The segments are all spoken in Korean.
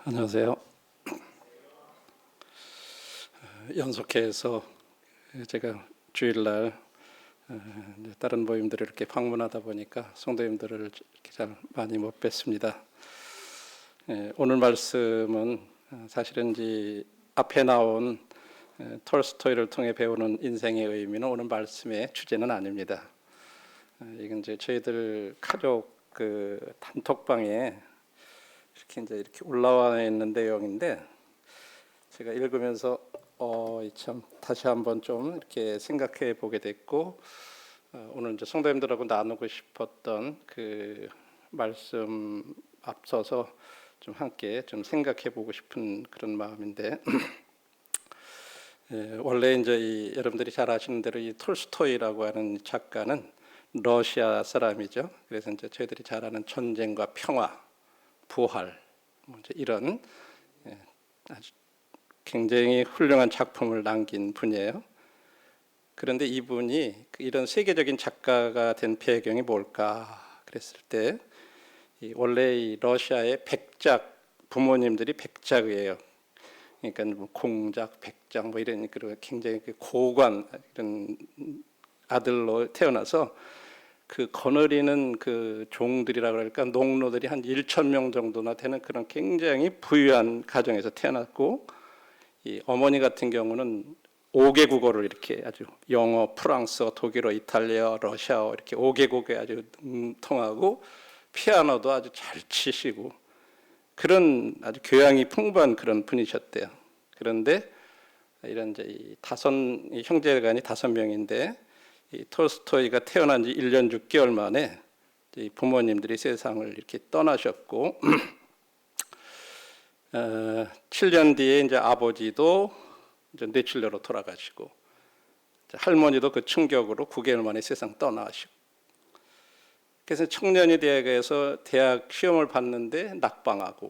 안녕하세요. 연속해서 제가 주일날 다른 모임들을 이렇게 방문하다 보니까 성도님들을 이렇게 잘 많이 못 뵀습니다. 오늘 말씀은 사실은 이 앞에 나온 톨스토이를 통해 배우는 인생의 의미는 오늘 말씀의 주제는 아닙니다. 이건 이제 저희들 가족 그 단톡방에 이렇게 올라와 있는 내용인데, 제가 읽으면서 참 다시 한번 좀 이렇게 생각해 보게 됐고, 오늘 이제 성도님들하고 나누고 싶었던 그 말씀 앞서서 좀 함께 좀 생각해 보고 싶은 그런 마음인데, 원래 이제 여러분들이 잘 아시는 대로 이 톨스토이라고 하는 작가는 러시아 사람이죠. 그래서 이제 저희들이 잘 아는 전쟁과 평화, 부활, 이제 이런 아주 굉장히 훌륭한 작품을 남긴 분이에요. 그런데 이분이 이런 세계적인 작가가 된 배경이 뭘까 그랬을 때, 원래 이 러시아의 백작, 부모님들이 백작이에요. 그러니까 뭐 공작, 백작 뭐 이런 그런 굉장히 고관 이런 아들로 태어나서 그 거느리는 그 종들이라 그럴까, 농노들이 한 1,000명 정도나 되는 그런 굉장히 부유한 가정에서 태어났고, 이 어머니 같은 경우는 5개 국어를 이렇게 아주 영어, 프랑스어, 독일어, 이탈리아, 러시아어 이렇게 5개국에 아주 통하고, 피아노도 아주 잘 치시고 그런 아주 교양이 풍부한 그런 분이셨대요. 그런데 이런 이제 이 형제간이 5명인데, 이 톨스토이가 태어난 지 1년 6개월 만에 부모님들이 세상을 이렇게 떠나셨고, 7년 뒤에 이제 아버지도 이제 뇌출혈로 돌아가시고, 할머니도 그 충격으로 9개월 만에 세상 떠나시고, 그래서 청년이 대학에서 대학 시험을 봤는데 낙방하고,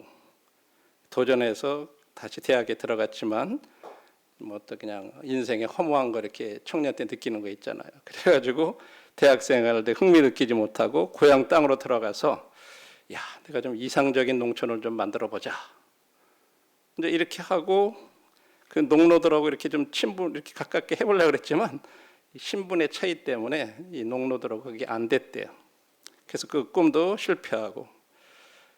도전해서 다시 대학에 들어갔지만 뭐 또 그냥 인생의 허무한 거 이렇게 청년 때 느끼는 거 있잖아요. 그래가지고 대학 생활 때 흥미 느끼지 못하고 고향 땅으로 들어가서, 야, 내가 좀 이상적인 농촌을 좀 만들어 보자. 근데 이렇게 하고 그 농노들하고 이렇게 좀 친분 이렇게 가깝게 해보려고 그랬지만, 신분의 차이 때문에 이 농노들하고 그게 안 됐대요. 그래서 그 꿈도 실패하고,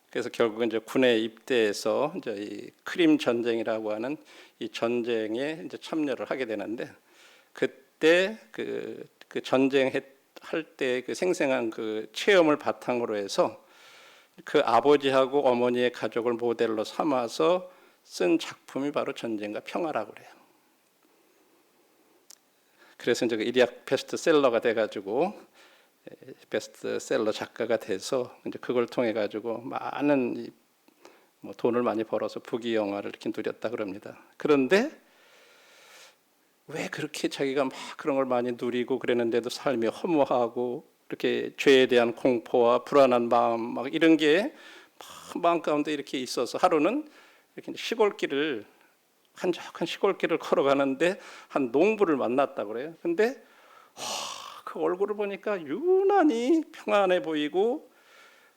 그래서 결국은 이제 군에 입대해서 이제 이 크림 전쟁이라고 하는 이 전쟁에 이제 참여를 하게 되는데, 그때 그 전쟁할 때 그 생생한 그 체험을 바탕으로 해서 그 아버지하고 어머니의 가족을 모델로 삼아서 쓴 작품이 바로 전쟁과 평화라고 그래요. 그래서 이제 일약 베스트셀러가 돼가지고 베스트셀러 작가가 돼서 이제 그걸 통해 가지고 많은 뭐 돈을 많이 벌어서 부귀영화를 이렇게 누렸다 그럽니다. 그런데 왜 그렇게 자기가 막 그런 걸 많이 누리고 그랬는데도 삶이 허무하고, 이렇게 죄에 대한 공포와 불안한 마음 막 이런 게 마음 가운데 이렇게 있어서 하루는 이렇게 시골길을, 한적한 시골길을 걸어가는데 한 농부를 만났다 그래요. 근데 그 얼굴을 보니까 유난히 평안해 보이고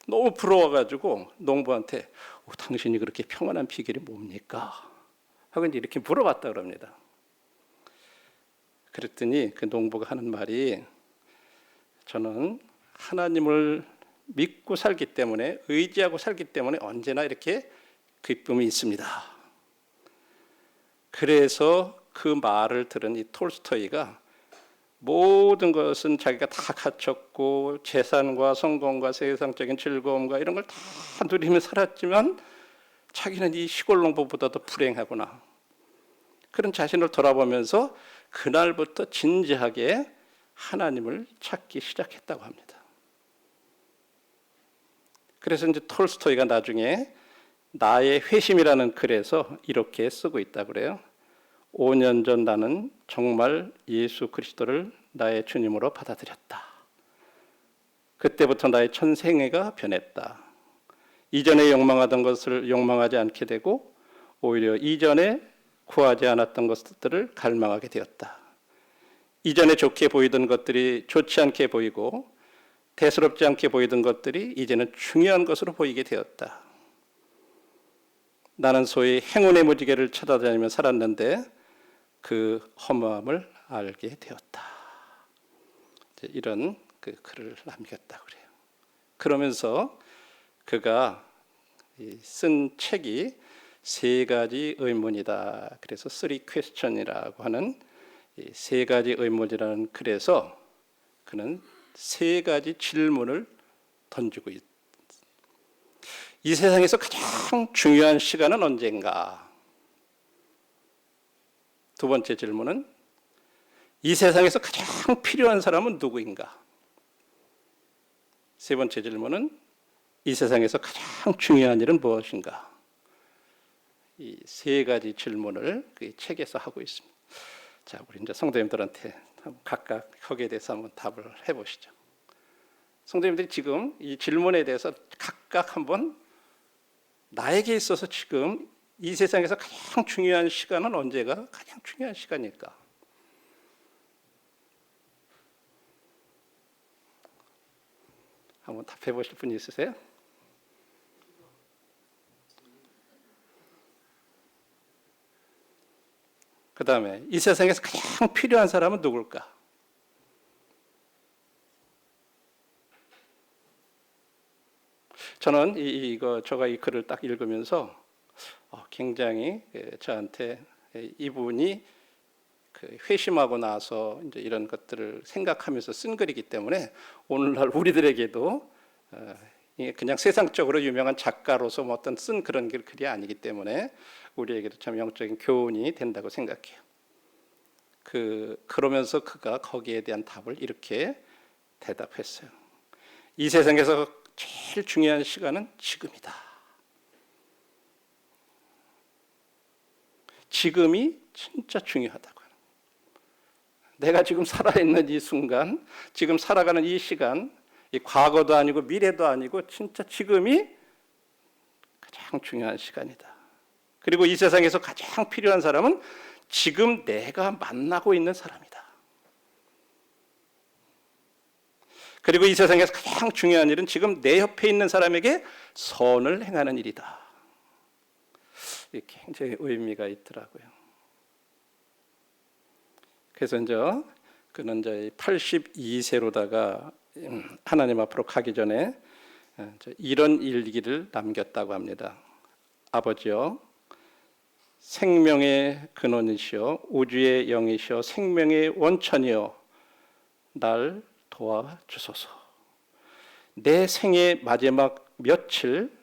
너무 부러워가지고 농부한테 당신이 그렇게 평안한 비결이 뭡니까? 하고 이제 이렇게 물어봤다 그럽니다. 그랬더니 그 농부가 하는 말이, 저는 하나님을 믿고 살기 때문에, 의지하고 살기 때문에 언제나 이렇게 기쁨이 있습니다. 그래서 그 말을 들은 이 톨스토이가 모든 것은 자기가 다 갖췄고 재산과 성공과 세상적인 즐거움과 이런 걸 다 누리며 살았지만 자기는 이 시골 농부보다도 불행하구나, 그런 자신을 돌아보면서 그날부터 진지하게 하나님을 찾기 시작했다고 합니다. 그래서 이제 톨스토이가 나중에 나의 회심이라는 글에서 이렇게 쓰고 있다 그래요. 5년 전 나는 정말 예수 그리스도를 나의 주님으로 받아들였다. 그때부터 나의 전생애가 변했다. 이전에 욕망하던 것을 욕망하지 않게 되고, 오히려 이전에 구하지 않았던 것들을 갈망하게 되었다. 이전에 좋게 보이던 것들이 좋지 않게 보이고 대수롭지 않게 보이던 것들이 이제는 중요한 것으로 보이게 되었다. 나는 소위 행운의 무지개를 찾아다니며 살았는데 그 허무함을 알게 되었다. 이런 그 글을 남겼다고 그래요. 그러면서 그가 쓴 책이 세 가지 의문이다. 그래서 three question이라고 하는 세 가지 의문이라는 글에서 그는 세 가지 질문을 던지고 있다. 이 세상에서 가장 중요한 시간은 언젠가? 두 번째 질문은 이 세상에서 가장 필요한 사람은 누구인가? 세 번째 질문은 이 세상에서 가장 중요한 일은 무엇인가? 이 세 가지 질문을 그 책에서 하고 있습니다. 자, 우리 이제 성도님들한테 각각 거기에 대해서 한번 답을 해보시죠. 성도님들이 지금 이 질문에 대해서 각각 한번 나에게 있어서 지금 이 세상에서 가장 중요한 시간은 언제가 가장 중요한 시간일까? 한번 답해 보실 분 있으세요? 그 다음에 이 세상에서 가장 필요한 사람은 누굴까? 저는 제가 이 글을 딱 읽으면서 굉장히 저한테 이분이 회심하고 나서 이제 이런 것들을 생각하면서 쓴 글이기 때문에 오늘날 우리들에게도 그냥 세상적으로 유명한 작가로서 뭐 어떤 쓴 그런 글이 아니기 때문에 우리에게도 참 영적인 교훈이 된다고 생각해요. 그러면서 그가 거기에 대한 답을 이렇게 대답했어요. 이 세상에서 제일 중요한 시간은 지금이다. 지금이 진짜 중요하다고. 내가 지금 살아있는 이 순간, 지금 살아가는 이 시간, 이 과거도 아니고 미래도 아니고 진짜 지금이 가장 중요한 시간이다. 그리고 이 세상에서 가장 필요한 사람은 지금 내가 만나고 있는 사람이다. 그리고 이 세상에서 가장 중요한 일은 지금 내 옆에 있는 사람에게 선을 행하는 일이다. 이게 굉장히 의미가 있더라고요. 그래서 이제 그는 이제 82세로다가 하나님 앞으로 가기 전에 이런 일기를 남겼다고 합니다. 아버지여, 생명의 근원이시여 우주의 영이시여 생명의 원천이여 날 도와주소서. 내 생의 마지막 며칠,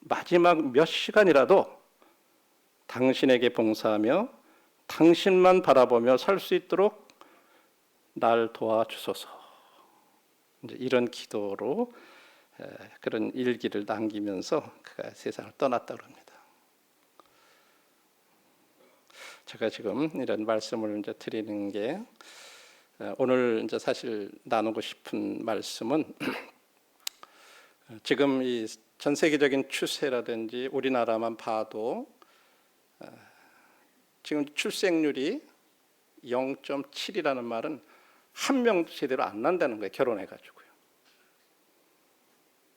마지막 몇 시간이라도 당신에게 봉사하며 당신만 바라보며 살 수 있도록 날 도와주소서. 이제 이런 기도로 그런 일기를 남기면서 그가 세상을 떠났다고 합니다. 제가 지금 이런 말씀을 이제 드리는 게 오늘 이제 사실 나누고 싶은 말씀은 지금 이 전 세계적인 추세라든지 우리나라만 봐도 지금 출생률이 0.7이라는 말은 한 명 제대로 안 난다는 거예요. 결혼해가지고요.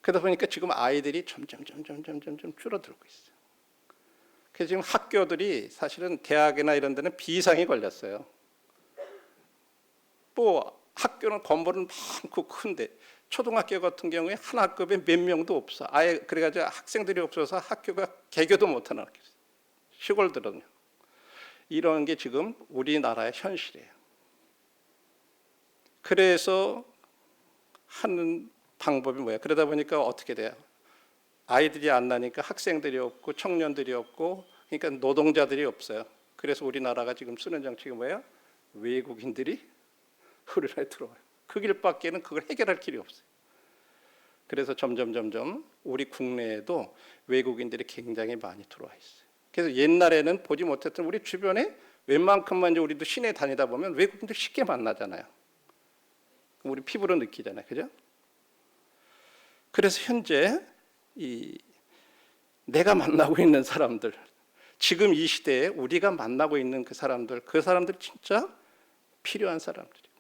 그러다 보니까 지금 아이들이 점점 줄어들고 있어요. 그래서 지금 학교들이 사실은 대학이나 이런 데는 비상이 걸렸어요. 뭐 학교는 건물은 많고 큰데 초등학교 같은 경우에 한 학급에 몇 명도 없어. 아예 그래가지고 학생들이 없어서 학교가 개교도 못하는 학교. 시골들은요. 이런 게 지금 우리나라의 현실이에요. 그래서 하는 방법이 뭐야? 그러다 보니까 어떻게 돼요? 아이들이 안 나니까 학생들이 없고 청년들이 없고 그러니까 노동자들이 없어요. 그래서 우리나라가 지금 쓰는 정책이 뭐예요? 외국인들이 우리나라에 들어와요. 그 길밖에는 그걸 해결할 길이 없어요. 그래서 점점 우리 국내에도 외국인들이 굉장히 많이 들어와 있어요. 그래서 옛날에는 보지 못했던 우리 주변에 웬만큼만 이제 우리도 시내 다니다 보면 외국인들 쉽게 만나잖아요. 우리 피부로 느끼잖아요. 그죠? 그래서 현재 내가 만나고 있는 사람들, 지금 이 시대에 우리가 만나고 있는 그 사람들 진짜 필요한 사람들이고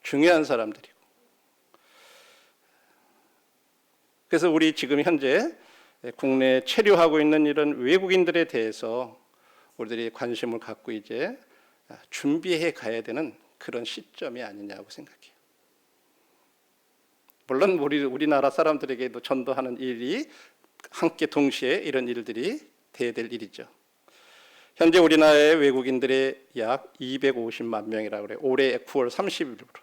중요한 사람들이고 그래서 우리 지금 현재 국내에 체류하고 있는 이런 외국인들에 대해서 우리들이 관심을 갖고 이제 준비해 가야 되는 그런 시점이 아니냐고 생각해요. 물론 우리나라 사람들에게도 전도하는 일이 함께 동시에 이런 일들이 돼야 될 일이죠. 현재 우리나라의 외국인들의 약 250만 명이라고 그래요. 올해 9월 30일부로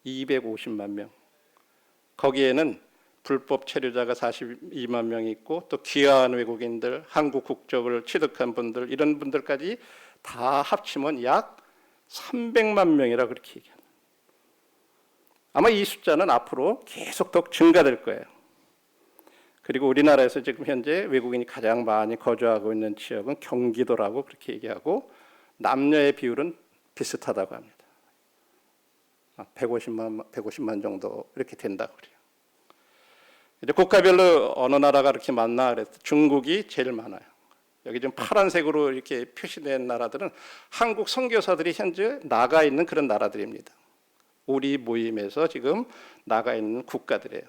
250만 명. 거기에는 불법 체류자가 42만 명이 있고 또 귀화한 외국인들, 한국 국적을 취득한 분들 이런 분들까지 다 합치면 약 300만 명이라고 그렇게 얘기합니다. 아마 이 숫자는 앞으로 계속 더 증가될 거예요. 그리고 우리나라에서 지금 현재 외국인이 가장 많이 거주하고 있는 지역은 경기도라고 그렇게 얘기하고 남녀의 비율은 비슷하다고 합니다. 150만 정도 이렇게 된다고 그래요. 이제 국가별로 어느 나라가 이렇게 많나 그래서 중국이 제일 많아요. 여기 지금 파란색으로 이렇게 표시된 나라들은 한국 선교사들이 현재 나가 있는 그런 나라들입니다. 우리 모임에서 지금 나가 있는 국가들이에요.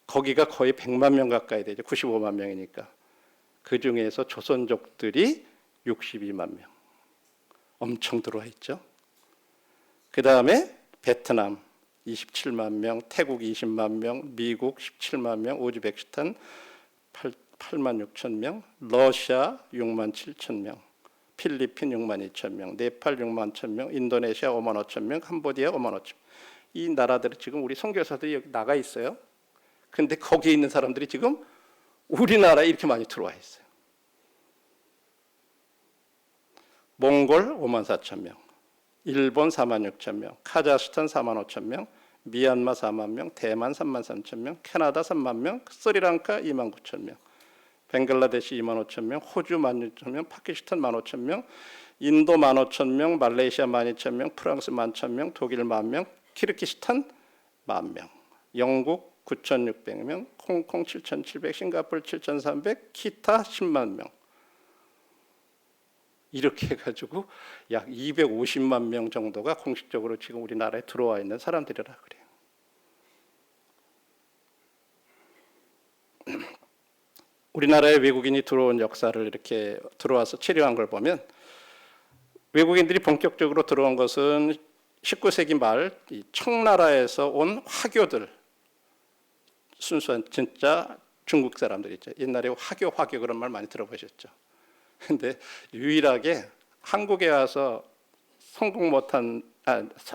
거기가 거의 100만 명 가까이 되죠. 95만 명이니까. 그 중에서 조선족들이 62만 명. 엄청 들어와 있죠. 그 다음에 베트남 27만 명, 태국 20만 명, 미국 17만 명, 우즈베키스탄 8만 6천 명, 러시아 6만 7천 명, 필리핀 6만 2천 명, 네팔 6만 1천 명, 인도네시아 5만 5천 명, 캄보디아 5만 5천 명. 이 나라들이 지금 우리 선교사들이 여기 나가 있어요. 근데 거기에 있는 사람들이 지금 우리나라에 이렇게 많이 들어와 있어요. 몽골 5만 4천 명, 일본 4만 6천 명, 카자흐스탄 4만 5천 명, 미얀마 4만 명, 대만 3만 3천 명, 캐나다 3만 명, 스리랑카 2만 9천 명, 벵글라데시 2만 5천 명, 호주 1만 6천 명, 파키스탄 1만 5천 명, 인도 1만 5천 명, 말레이시아 1만 2천 명, 프랑스 1만 1천 명, 독일 1만 명, 키르기스탄 1만 명, 영국 9,600명, 홍콩 7,700, 싱가포르 7,300, 기타 10만 명. 이렇게 해가지고 약 250만 명 정도가 공식적으로 지금 우리나라에 들어와 있는 사람들이라 그래요. 우리나라에 외국인이 들어온 역사를 이렇게 들어와서 체류한 걸 보면 외국인들이 본격적으로 들어온 것은 19세기 말 청나라에서 온 화교들, 순수한 진짜 중국 사람들 있죠. 옛날에 화교 그런 말 많이 들어보셨죠. 근데 유일하게 한국에 와서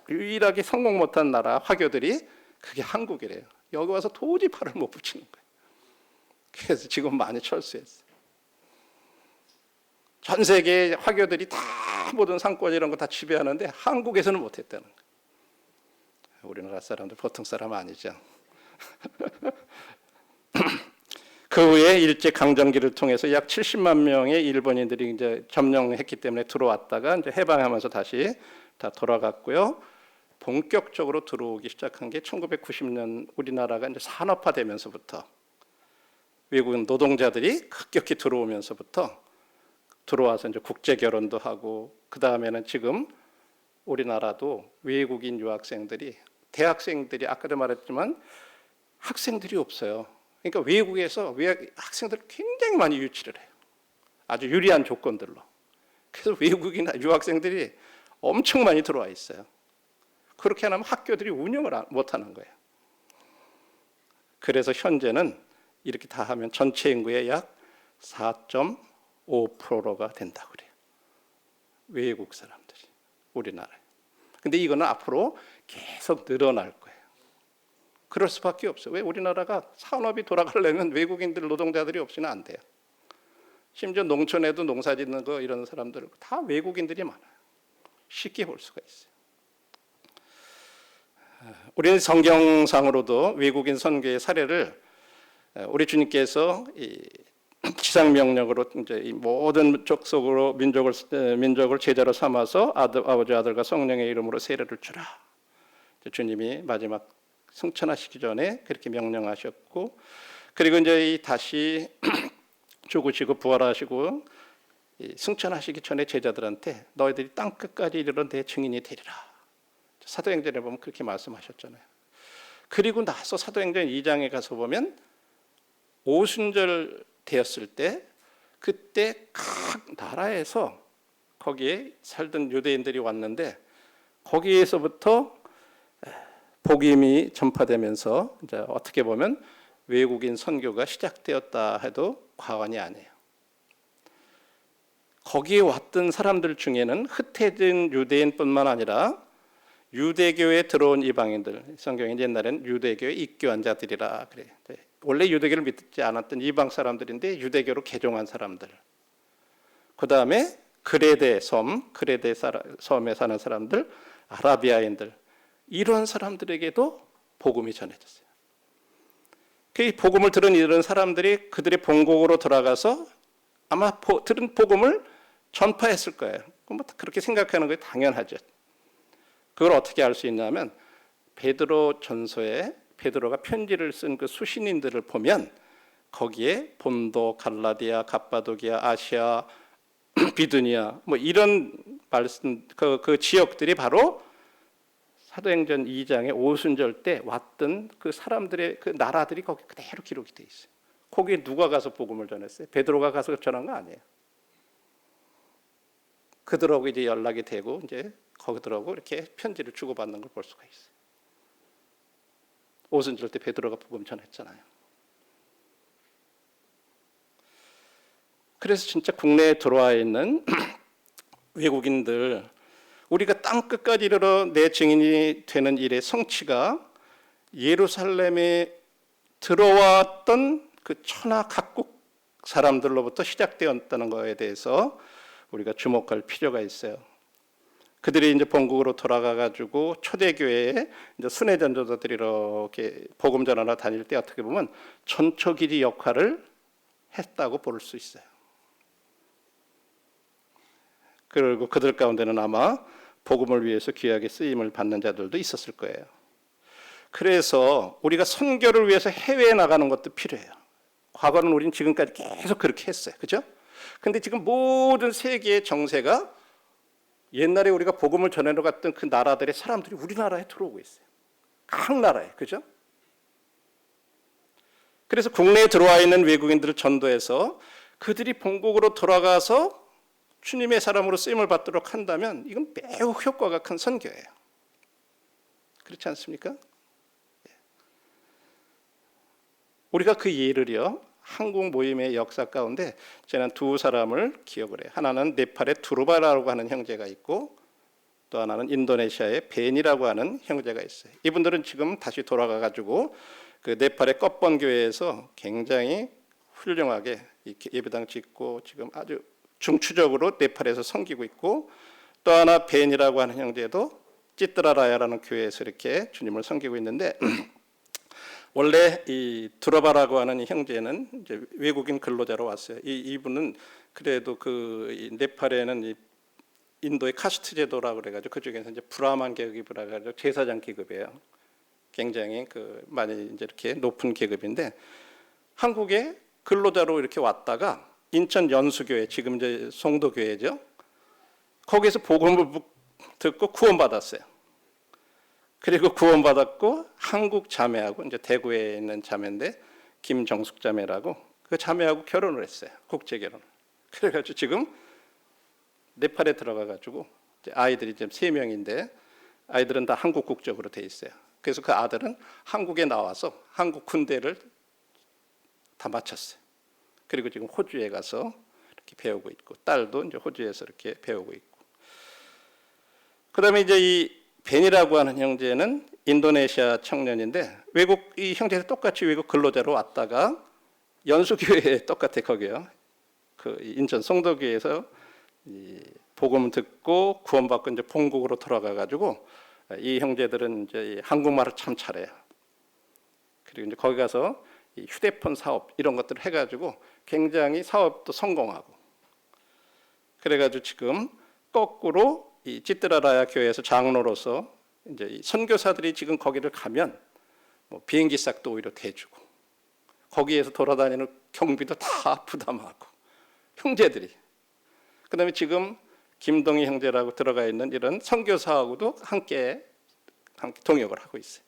유일하게 성공 못한 나라 화교들이 그게 한국이래요. 여기 와서 도저히 팔을 못 붙이는 거예요. 그래서 지금 많이 철수했어요. 전 세계 화교들이 다 모든 상권 이런 거 다 지배하는데 한국에서는 못했다는 거예요. 우리나라 사람들 보통 사람 아니죠. 그 후에 일제 강점기를 통해서 약 70만 명의 일본인들이 이제 점령했기 때문에 들어왔다가 이제 해방하면서 다시 다 돌아갔고요. 본격적으로 들어오기 시작한 게 1990년 우리나라가 이제 산업화되면서부터 외국인 노동자들이 급격히 들어오면서부터 들어와서 이제 국제 결혼도 하고 그 다음에는 지금 우리나라도 외국인 유학생들이 대학생들이 아까도 말했지만 학생들이 없어요. 그러니까 외국에서 학생들을 굉장히 많이 유치를 해요. 아주 유리한 조건들로. 그래서 외국인 유학생들이 엄청 많이 들어와 있어요. 그렇게 하면 학교들이 운영을 못하는 거예요. 그래서 현재는 이렇게 다 하면 전체 인구의 약 4.5%가 된다고 그래요. 외국 사람들이 우리나라에. 근데 이거는 앞으로 계속 늘어날 거예요. 그럴 수밖에 없어요. 왜 우리나라가 산업이 돌아가려면 외국인들 노동자들이 없이는 안 돼요. 심지어 농촌에도 농사 짓는 거 이런 사람들 다 외국인들이 많아요. 쉽게 볼 수가 있어요. 우리는 성경상으로도 외국인 선교의 사례를 우리 주님께서 지상 명령으로 이제 이 모든 족속으로 민족을 제자로 삼아서 아버지 아들과 성령의 이름으로 세례를 주라. 주님이 마지막 승천하시기 전에 그렇게 명령하셨고, 그리고 이제 다시 죽으시고 부활하시고 승천하시기 전에 제자들한테 너희들이 땅 끝까지 이르러 내 증인이 되리라. 사도행전에 보면 그렇게 말씀하셨잖아요. 그리고 나서 사도행전 2장에 가서 보면 오순절 되었을 때 그때 각 나라에서 거기에 살던 유대인들이 왔는데 거기에서부터 복음이 전파되면서 이제 어떻게 보면 외국인 선교가 시작되었다 해도 과언이 아니에요. 거기에 왔던 사람들 중에는 흩어진 유대인뿐만 아니라 유대교에 들어온 이방인들, 성경에 옛날에는 유대교에 입교한 자들이라 그래. 원래 유대교를 믿지 않았던 이방 사람들인데 유대교로 개종한 사람들. 그 다음에 그레데 섬에 사는 사람들, 아라비아인들, 이런 사람들에게도 복음이 전해졌어요. 그 복음을 들은 이런 사람들이 그들의 본국으로 돌아가서 아마 들은 복음을 전파했을 거예요. 그렇게 생각하는 게 당연하죠. 그걸 어떻게 알 수 있냐면 베드로 전서에 베드로가 편지를 쓴 그 수신인들을 보면 거기에 본도, 갈라디아, 갑바도기아, 아시아, 비두니아 뭐 이런 말씀 그 지역들이 바로 사도행전 2장의 오순절 때 왔던 그 사람들의 그 나라들이 거기 그대로 기록이 돼 있어요. 거기에 누가 가서 복음을 전했어요? 베드로가 가서 전한 거 아니에요. 그들하고 이제 연락이 되고 이제 거기들하고 이렇게 편지를 주고받는 걸 볼 수가 있어요. 오순절 때 베드로가 복음 전했잖아요. 그래서 진짜 국내에 들어와 있는 외국인들, 우리가 땅 끝까지 이르러 내 증인이 되는 일의 성취가 예루살렘에 들어왔던 그 천하 각국 사람들로부터 시작되었다는 것에 대해서 우리가 주목할 필요가 있어요. 그들이 이제 본국으로 돌아가 가지고 초대교회에 이제 순회 전도자들이 이렇게 복음 전하러 다닐 때 어떻게 보면 전초기리 역할을 했다고 볼 수 있어요. 그리고 그들 가운데는 아마 복음을 위해서 귀하게 쓰임을 받는 자들도 있었을 거예요. 그래서 우리가 선교를 위해서 해외에 나가는 것도 필요해요. 과거는 우리는 지금까지 계속 그렇게 했어요. 그죠? 근데 지금 모든 세계의 정세가 옛날에 우리가 복음을 전하러 갔던 그 나라들의 사람들이 우리나라에 들어오고 있어요. 각 나라에. 그죠? 그래서 국내에 들어와 있는 외국인들을 전도해서 그들이 본국으로 돌아가서 주님의 사람으로 쓰임을 받도록 한다면 이건 매우 효과가 큰 선교예요. 그렇지 않습니까? 우리가 그 예를요, 한국 모임의 역사 가운데 저는 두 사람을 기억을 해요. 하나는 네팔의 두루바라고 하는 형제가 있고 또 하나는 인도네시아의 벤이라고 하는 형제가 있어요. 이분들은 지금 다시 돌아가 가지고 그 네팔의 껍번 교회에서 굉장히 훌륭하게 예배당 짓고 지금 아주 중추적으로 네팔에서 섬기고 있고, 또 하나 벤이라고 하는 형제도 찌뜨라라야라는 교회에서 이렇게 주님을 섬기고 있는데 원래 이 두라바라고 하는 형제는 이제 외국인 근로자로 왔어요. 이분은 그래도 그 네팔에는 이 인도의 카스트 제도라고 그래가지고 그중에서 이제 브라만 계급이라 가지고 제사장 계급이에요. 굉장히 그 많이 이제 이렇게 높은 계급인데 한국에 근로자로 이렇게 왔다가 인천 연수교회, 지금 이제 송도교회죠. 거기서 복음을 듣고 구원받았어요. 그리고 구원받았고 한국 자매하고 이제 대구에 있는 자매인데 김정숙 자매라고 그 자매하고 결혼을 했어요. 국제 결혼. 그래가지고 지금 네팔에 들어가가지고 아이들이 지금 3명인데 아이들은 다 한국 국적으로 돼 있어요. 그래서 그 아들은 한국에 나와서 한국 군대를 다 마쳤어요. 그리고 지금 호주에 가서 이렇게 배우고 있고 딸도 이제 호주에서 이렇게 배우고 있고. 그다음에 이제 이 벤이라고 하는 형제는 인도네시아 청년인데 외국 이 형제도 똑같이 외국 근로자로 왔다가 연수교회에 똑같아 거기요. 그 인천 송도교회에서 이 복음 듣고 구원받고 이제 본국으로 돌아가 가지고 이 형제들은 이제 한국말을 참 잘해요. 그리고 이제 거기 가서 이 휴대폰 사업 이런 것들을 해가지고 굉장히 사업도 성공하고. 그래가지고 지금 거꾸로 이 찌뜨라라야 교회에서 장로로서 이제 이 선교사들이 지금 거기를 가면 뭐 비행기 싹도 오히려 대주고 거기에서 돌아다니는 경비도 다 부담하고 형제들이. 그다음에 지금 김동희 형제라고 들어가 있는 이런 선교사하고도 함께 동역을 하고 있어요.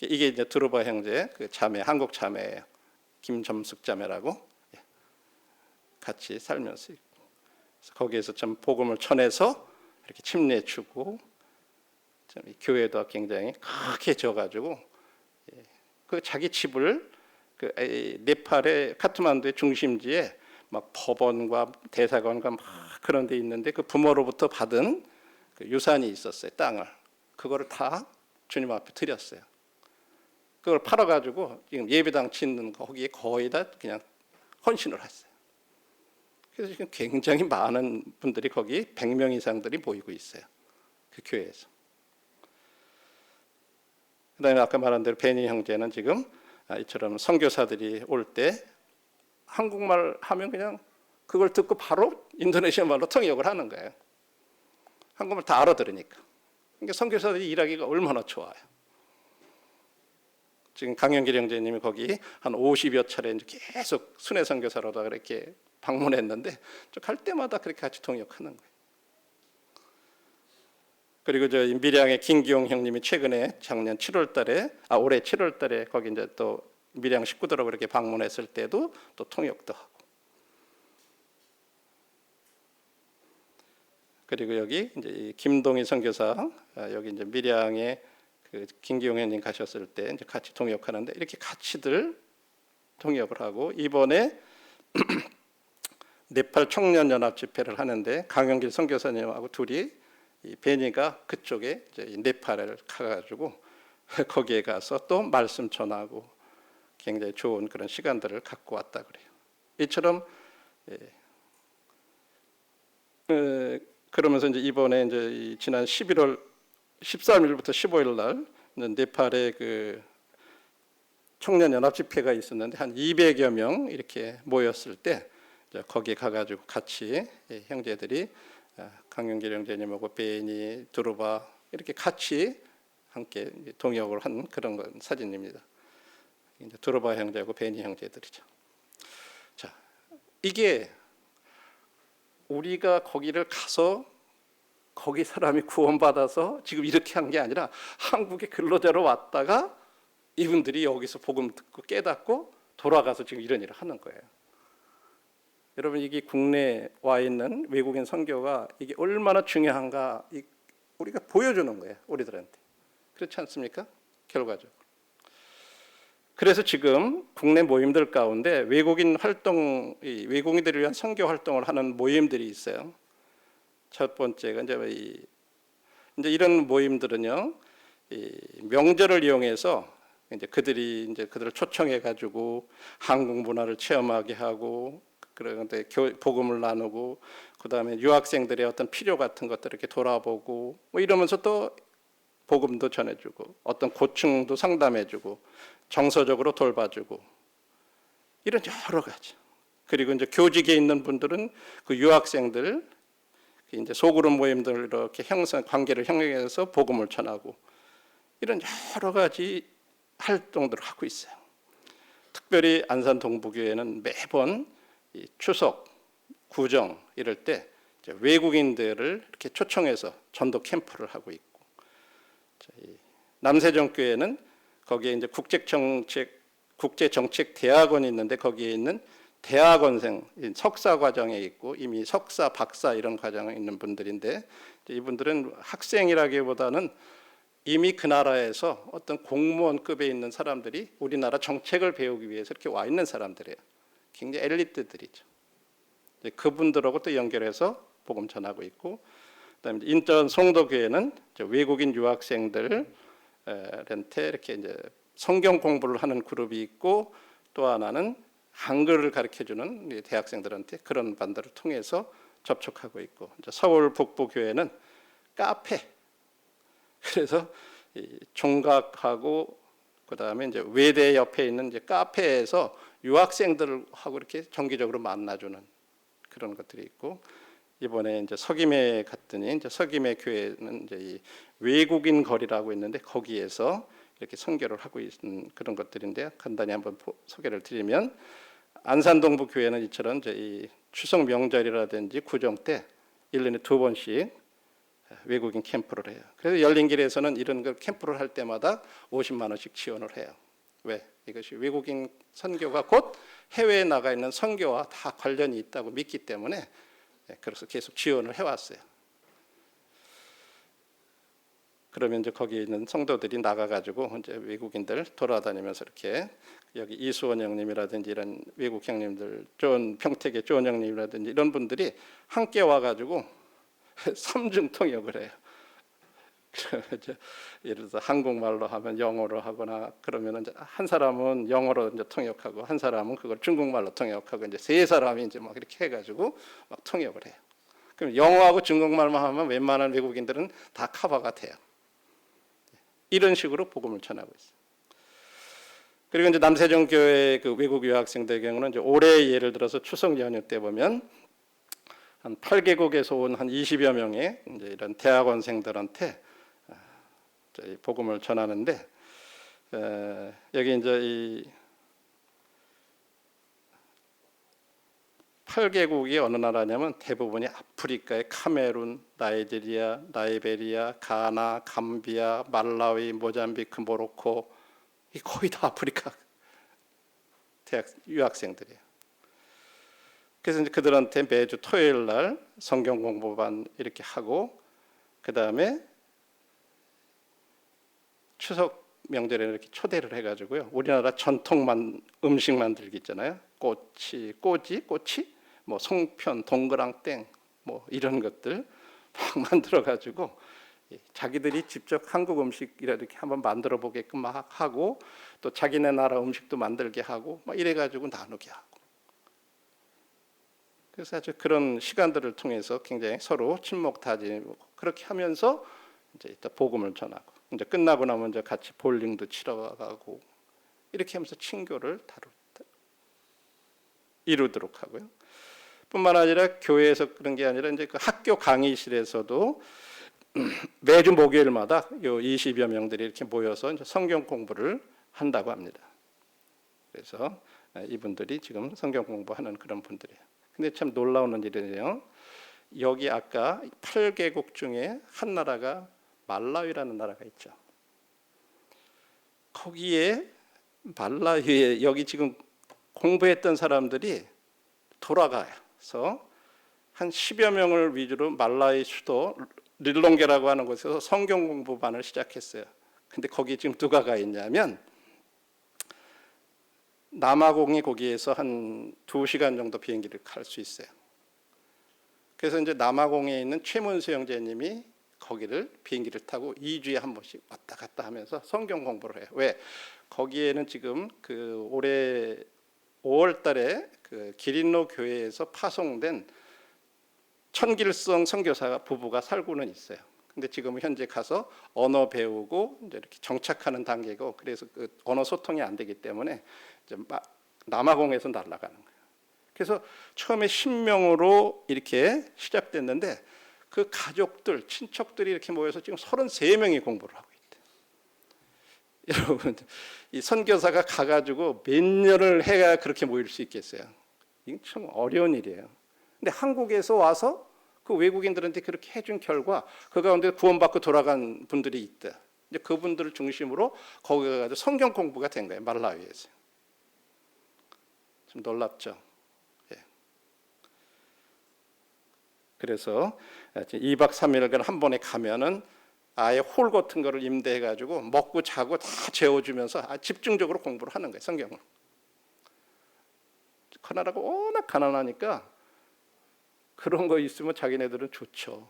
이게 이제 두루바 형제 그 자매, 한국 자매예요. 김점숙 자매라고 같이 살면서 거기에서 참 복음을 전해서 이렇게 침례주고 교회도 굉장히 크게 져가지고 그 자기 집을 그 네팔의 카트만두의 중심지에 막 법원과 대사관과 막 그런 데 있는데 그 부모로부터 받은 그 유산이 있었어요. 땅을 그거를 다 주님 앞에 드렸어요. 그걸 팔아가지고 지금 예배당 짓는 거기에 거의 다 그냥 헌신을 했어요. 그래서 지금 굉장히 많은 분들이 거기 100명 이상들이 모이고 있어요. 그 교회에서. 그다음에 아까 말한 대로 베니 형제는 지금 이처럼 선교사들이 올 때 한국말 하면 그냥 그걸 듣고 바로 인도네시아 말로 통역을 하는 거예요. 한국말 다 알아들으니까. 그러니까 선교사들이 일하기가 얼마나 좋아요. 지금 강영길 형제님이 거기 한 50여 차례 계속 순회 선교사로다 그렇게 방문했는데 갈 때마다 그렇게 같이 통역하는 거예요. 그리고 저 밀양의 김기용 형님이 최근에 작년 7월달에 올해 7월달에 거기 이제 또 밀양 식구들하고 이렇게 방문했을 때도 또 통역도 하고. 그리고 여기 이제 김동희 선교사 여기 이제 밀양에 그 김기용 형님 가셨을 때 이제 같이 통역하는데 이렇게 같이들 통역을 하고 이번에 네팔 청년 연합 집회를 하는데 강영길 선교사님하고 둘이 이 베니가 그쪽에 이제 네팔을 가가지고 거기에 가서 또 말씀 전하고 굉장히 좋은 그런 시간들을 갖고 왔다 그래요. 이처럼 그러면서 이제 이번에 이제 지난 11월 13일부터 15일 날 네팔의 그 청년 연합 집회가 있었는데 한 200여 명 이렇게 모였을 때 거기에 가가지고 같이 형제들이 강영길 형제님하고 베니, 두루바 이렇게 같이 함께 동역을 한 그런 사진입니다. 이제 두루바 형제하고 베니 형제들이죠. 자, 이게 우리가 거기를 가서 거기 사람이 구원받아서 지금 이렇게 한 게 아니라 한국에 근로자로 왔다가 이분들이 여기서 복음 듣고 깨닫고 돌아가서 지금 이런 일을 하는 거예요. 여러분 이게 국내에 와 있는 외국인 선교가 이게 얼마나 중요한가 우리가 보여주는 거예요. 우리들한테. 그렇지 않습니까? 결과적으로. 그래서 지금 국내 모임들 가운데 외국인들을 위한 선교 활동을 하는 모임들이 있어요. 첫 번째가 이제 이런 모임들은요, 명절을 이용해서 이제 그들을 초청해 가지고 한국 문화를 체험하게 하고, 그런데 복음을 나누고, 그 다음에 유학생들의 어떤 필요 같은 것들을 이렇게 돌아보고, 뭐 이러면서 또 복음도 전해주고, 어떤 고충도 상담해주고, 정서적으로 돌봐주고, 이런 여러 가지. 그리고 이제 교직에 있는 분들은 그 유학생들 이제 소그룹 모임들 이렇게 관계를 형성해서 복음을 전하고 이런 여러 가지 활동들을 하고 있어요. 특별히 안산 동부교회는 매번 추석, 구정 이럴 때 외국인들을 이렇게 초청해서 전도 캠프를 하고 있고, 남세종교회는 거기에 이제 국제정책대학원이 있는데 거기에 있는 대학원생, 석사 과정에 있고 이미 석사, 박사 이런 과정에 있는 분들인데 이분들은 학생이라기보다는 이미 그 나라에서 어떤 공무원급에 있는 사람들이 우리나라 정책을 배우기 위해서 이렇게 와 있는 사람들이에요. 굉장히 엘리트들이죠. 그분들하고 또 연결해서 복음 전하고 있고, 그다음에 인천 송도교회는 외국인 유학생들한테 이렇게 이제 성경 공부를 하는 그룹이 있고, 또 하나는 한글을 가르쳐주는 대학생들한테 그런 반들을 통해서 접촉하고 있고, 서울 북부교회는 카페, 그래서 종각하고 그다음에 이제 외대 옆에 있는 이제 카페에서 유학생들하고 이렇게 정기적으로 만나주는 그런 것들이 있고, 이번에 이제 서김에 갔더니 이제 서김에 교회는 이제 이 외국인 거리라고 있는데 거기에서 이렇게 선교를 하고 있는 그런 것들인데요. 간단히 한번 소개를 드리면, 안산동부 교회는 이처럼 이제 이 추석 명절이라든지 구정 때 1년에 2번씩 외국인 캠프를 해요. 그래서 열린길에서는 이런 걸 캠프를 할 때마다 50만 원씩 지원을 해요. 왜? 이것이 외국인 선교가 곧 해외에 나가 있는 선교와 다 관련이 있다고 믿기 때문에 그래서 계속 지원을 해왔어요. 그러면 이제 거기 있는 성도들이 나가가지고 이제 외국인들 돌아다니면서 이렇게 여기 이수원 형님이라든지 이런 외국 형님들, 평택의 존 형님이라든지 이런 분들이 함께 와가지고 삼중 통역을 해요. 예를 들어서 한국말로 하면 영어로 하거나 그러면 이제 한 사람은 영어로 이제 통역하고 한 사람은 그걸 중국말로 통역하고 이제 세 사람이 이제 막 이렇게 해가지고 막 통역을 해요. 그럼 영어하고 중국말만 하면 웬만한 외국인들은 다 커버가 돼요. 이런 식으로 복음을 전하고 있어요. 그리고 이제 남세종 교회 그 외국 유학생들 경우는 이제 올해 예를 들어서 추석 연휴 때 보면 한 8개국에서 온 한 20여 명의 이제 이런 대학원생들한테 복음을 전하는데 여기 이제 이 8개국이 어느 나라냐면 대부분이 아프리카의 카메룬, 나이지리아, 라이베리아, 가나, 감비아, 말라위, 모잠비크, 모로코 이 거의 다 아프리카 대학 유학생들이에요. 그래서 이제 그들한테 매주 토요일 날 성경 공부반 이렇게 하고 그 다음에 추석 명절에 이렇게 초대를 해가지고요. 우리나라 전통 음식 만들기 있잖아요. 꼬치, 뭐 송편, 동그랑땡, 뭐 이런 것들 막 만들어가지고 자기들이 직접 한국 음식이라 이렇게 한번 만들어 보게끔 막 하고 또 자기네 나라 음식도 만들게 하고 막 이래가지고 나누게 하고. 그래서 아주 그런 시간들을 통해서 굉장히 서로 친목 다지고 그렇게 하면서 이제 일단 복음을 전하고 이제 끝나고 나면 이제 같이 볼링도 치러 가고 이렇게 하면서 친교를 이루도록 하고요. 뿐만 아니라 교회에서 그런 게 아니라 이제 그 학교 강의실에서도 매주 목요일마다 요 20여 명들이 이렇게 모여서 이제 성경 공부를 한다고 합니다. 그래서 이분들이 지금 성경 공부하는 그런 분들이에요. 근데 참 놀라운 일이네요. 여기 아까 8개국 중에 한 나라가 말라위라는 나라가 있죠. 거기에 말라위에 여기 지금 공부했던 사람들이 돌아가서 한 10여 명을 위주로 말라위 수도 릴롱게라고 하는 곳에서 성경 공부반을 시작했어요. 근데 거기 지금 누가 가 있냐면 남아공이 거기에서 한 2시간 정도 비행기를 탈 수 있어요. 그래서 이제 남아공에 있는 최문수 형제님이 거기를 비행기를 타고 2주에 한 번씩 왔다 갔다 하면서 성경 공부를 해요. 왜? 거기에는 지금 그 올해 5월 달에 그 기린로 교회에서 파송된 천길성 선교사 부부가 살고는 있어요. 근데 지금 현재 가서 언어 배우고 이제 이렇게 정착하는 단계고 그래서 그 언어 소통이 안 되기 때문에 이제 남아공에서 날아가는 거예요. 그래서 처음에 10명으로 이렇게 시작됐는데 그 가족들, 친척들이 이렇게 모여서 지금 33명이 공부를 하고 있대요. 여러분, 이 선교사가 가가지고 몇 년을 해야 그렇게 모일 수 있겠어요? 이건 참 어려운 일이에요. 근데 한국에서 와서 그 외국인들한테 그렇게 해준 결과 그 가운데 구원받고 돌아간 분들이 있다. 이제 그분들을 중심으로 거기 가서 성경 공부가 된 거예요. 말라위에서. 좀 놀랍죠. 예. 그래서 2박 3일간 한 번에 가면은 아예 홀 같은 거를 임대해가지고 먹고 자고 다 재워주면서 집중적으로 공부를 하는 거예요. 성경을. 그 나라가 워낙 가난하니까 그런 거 있으면 자기네들은 좋죠.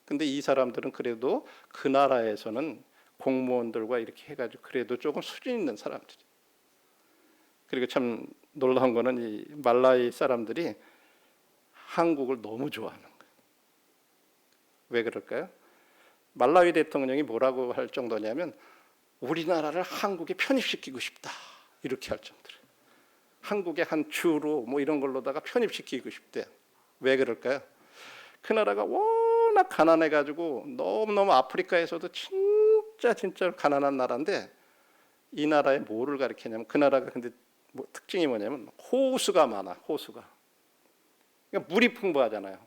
근데 이 사람들은 그래도 그 나라에서는 공무원들과 이렇게 해가지고 그래도 조금 수준 있는 사람들이. 그리고 참 놀라운 거는 이 말라위 사람들이 한국을 너무 좋아하는 거예요. 왜 그럴까요? 말라위 대통령이 뭐라고 할 정도냐면 우리나라를 한국에 편입시키고 싶다 이렇게 할 정도로 한국의 한 주로 뭐 이런 걸로다가 편입시키고 싶대요. 왜 그럴까요? 그 나라가 워낙 가난해가지고 너무너무 아프리카에서도 진짜 가난한 나라인데 이 나라에 뭐를 가리키냐면 그 나라가 근데 뭐 특징이 뭐냐면 호수가 많아. 호수가. 그러니까 물이 풍부하잖아요.